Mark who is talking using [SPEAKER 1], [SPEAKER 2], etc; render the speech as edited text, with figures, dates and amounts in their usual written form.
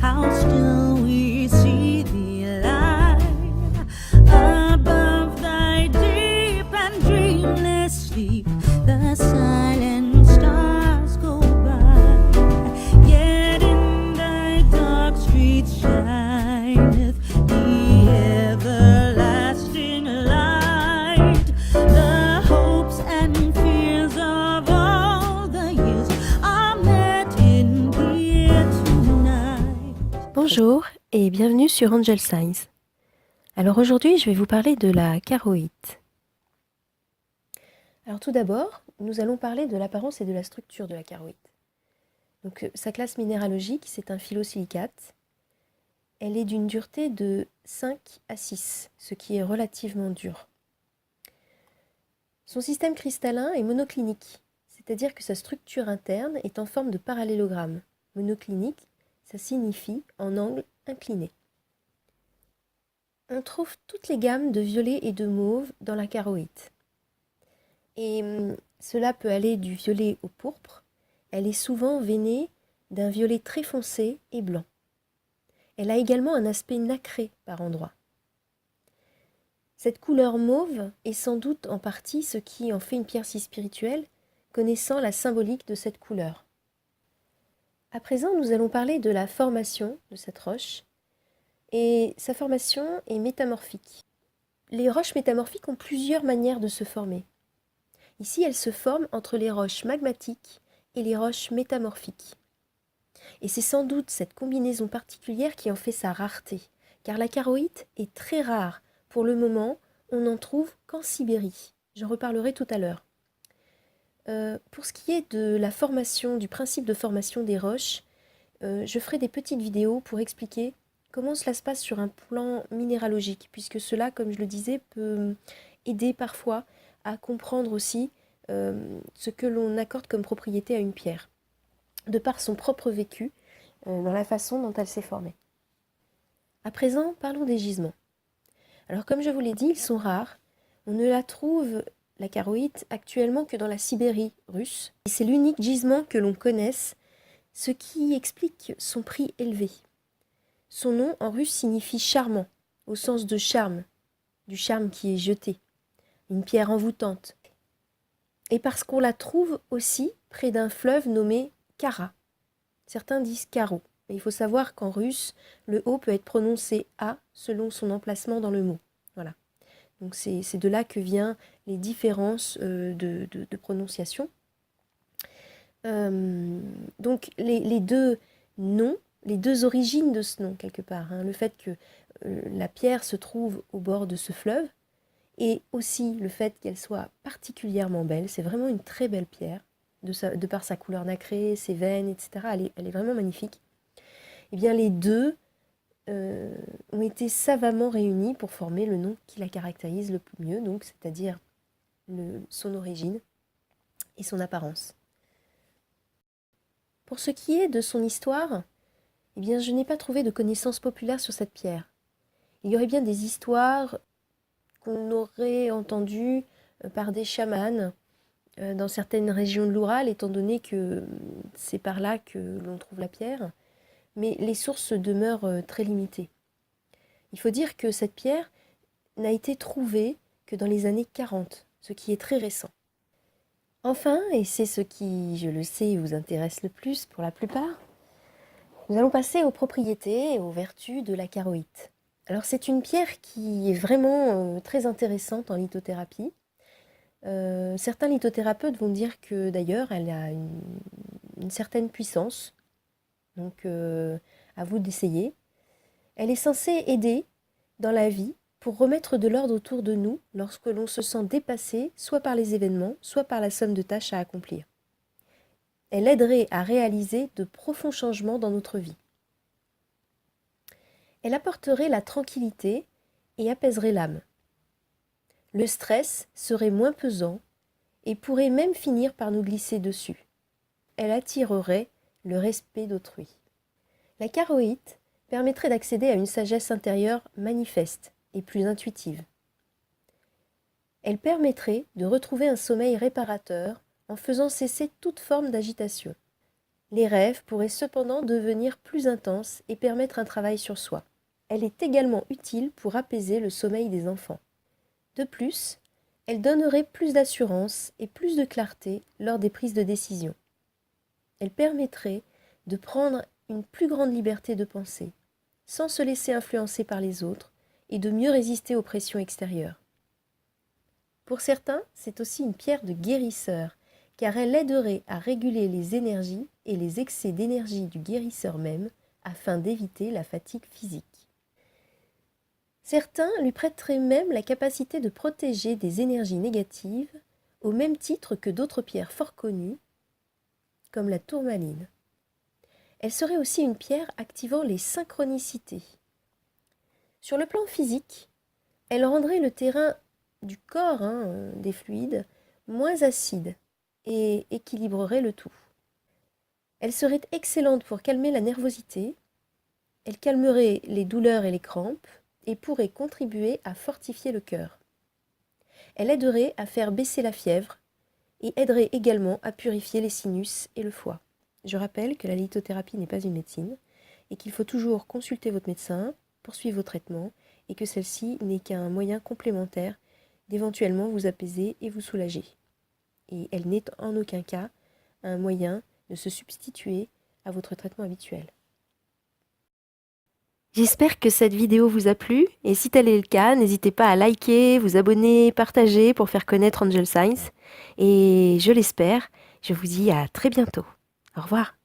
[SPEAKER 1] how still we see thee lie above thy deep and dreamless sleep. The silent stars go by, yet in thy dark streets shineth the everlasting light. The hopes and fears of all the years are met in here tonight.
[SPEAKER 2] Bonjour et bienvenue sur Angel Signs. Alors aujourd'hui, je vais vous parler de la charoïte. Alors tout d'abord, nous allons parler de l'apparence et de la structure de la charoïte. Donc sa classe minéralogique, c'est un phyllosilicate. Elle est d'une dureté de 5 à 6, ce qui est relativement dur. Son système cristallin est monoclinique, c'est-à-dire que sa structure interne est en forme de parallélogramme. Monoclinique, ça signifie en angle incliné. On trouve toutes les gammes de violet et de mauve dans la charoïte. Et cela peut aller du violet au pourpre. Elle est souvent veinée d'un violet très foncé et blanc. Elle a également un aspect nacré par endroits. Cette couleur mauve est sans doute en partie ce qui en fait une pierre si spirituelle, connaissant la symbolique de cette couleur. À présent, nous allons parler de la formation de cette roche. Et sa formation est métamorphique. Les roches métamorphiques ont plusieurs manières de se former. Ici, elles se forment entre les roches magmatiques et les roches métamorphiques. Et c'est sans doute cette combinaison particulière qui en fait sa rareté, car la charoïte est très rare. Pour le moment, on n'en trouve qu'en Sibérie. J'en reparlerai tout à l'heure. Pour ce qui est de la formation, du principe de formation des roches, je ferai des petites vidéos pour expliquer comment cela se passe sur un plan minéralogique, puisque cela, comme je le disais, peut aider parfois à comprendre aussi ce que l'on accorde comme propriété à une pierre, de par son propre vécu, dans la façon dont elle s'est formée. À présent, parlons des gisements. Alors comme je vous l'ai dit, ils sont rares. On ne la trouve, la charoïte, actuellement que dans la Sibérie russe. Et c'est l'unique gisement que l'on connaisse, ce qui explique son prix élevé. Son nom en russe signifie charmant, au sens de charme, du charme qui est jeté, une pierre envoûtante. Et parce qu'on la trouve aussi près d'un fleuve nommé Kara. Certains disent Karo, mais il faut savoir qu'en russe, le O peut être prononcé A selon son emplacement dans le mot. Voilà. Donc c'est de là que viennent les différences de prononciation. Donc les deux noms, les deux origines de ce nom, quelque part. Le fait que la pierre se trouve au bord de ce fleuve et aussi le fait qu'elle soit particulièrement belle. C'est vraiment une très belle pierre, de par sa couleur nacrée, ses veines, etc. Elle est vraiment magnifique. Eh bien, les deux ont été savamment réunis pour former le nom qui la caractérise le plus mieux, donc c'est-à-dire son origine et son apparence. Pour ce qui est de son histoire, eh bien, je n'ai pas trouvé de connaissances populaires sur cette pierre. Il y aurait bien des histoires qu'on aurait entendues par des chamans dans certaines régions de l'Oural, étant donné que c'est par là que l'on trouve la pierre, mais les sources demeurent très limitées. Il faut dire que cette pierre n'a été trouvée que dans les années 40, ce qui est très récent. Enfin, et c'est ce qui, je le sais, vous intéresse le plus pour la plupart, nous allons passer aux propriétés et aux vertus de la charoïte. Alors c'est une pierre qui est vraiment très intéressante en lithothérapie. Certains lithothérapeutes vont dire que d'ailleurs elle a une certaine puissance, donc à vous d'essayer. Elle est censée aider dans la vie pour remettre de l'ordre autour de nous lorsque l'on se sent dépassé, soit par les événements, soit par la somme de tâches à accomplir. Elle aiderait à réaliser de profonds changements dans notre vie. Elle apporterait la tranquillité et apaiserait l'âme. Le stress serait moins pesant et pourrait même finir par nous glisser dessus. Elle attirerait le respect d'autrui. La charoïte permettrait d'accéder à une sagesse intérieure manifeste et plus intuitive. Elle permettrait de retrouver un sommeil réparateur en faisant cesser toute forme d'agitation. Les rêves pourraient cependant devenir plus intenses et permettre un travail sur soi. Elle est également utile pour apaiser le sommeil des enfants. De plus, elle donnerait plus d'assurance et plus de clarté lors des prises de décision. Elle permettrait de prendre une plus grande liberté de penser, sans se laisser influencer par les autres et de mieux résister aux pressions extérieures. Pour certains, c'est aussi une pierre de guérisseur, car elle aiderait à réguler les énergies et les excès d'énergie du guérisseur même, afin d'éviter la fatigue physique. Certains lui prêteraient même la capacité de protéger des énergies négatives, au même titre que d'autres pierres fort connues, comme la tourmaline. Elle serait aussi une pierre activant les synchronicités. Sur le plan physique, elle rendrait le terrain du corps, des fluides, moins acide et équilibrerait le tout. Elle serait excellente pour calmer la nervosité, elle calmerait les douleurs et les crampes et pourrait contribuer à fortifier le cœur. Elle aiderait à faire baisser la fièvre et aiderait également à purifier les sinus et le foie. Je rappelle que la lithothérapie n'est pas une médecine et qu'il faut toujours consulter votre médecin, poursuivre vos traitements et que celle-ci n'est qu'un moyen complémentaire d'éventuellement vous apaiser et vous soulager. Et elle n'est en aucun cas un moyen de se substituer à votre traitement habituel. J'espère que cette vidéo vous a plu et si tel est le cas, n'hésitez pas à liker, vous abonner, partager pour faire connaître Angel Science. Et je l'espère, je vous dis à très bientôt. Au revoir.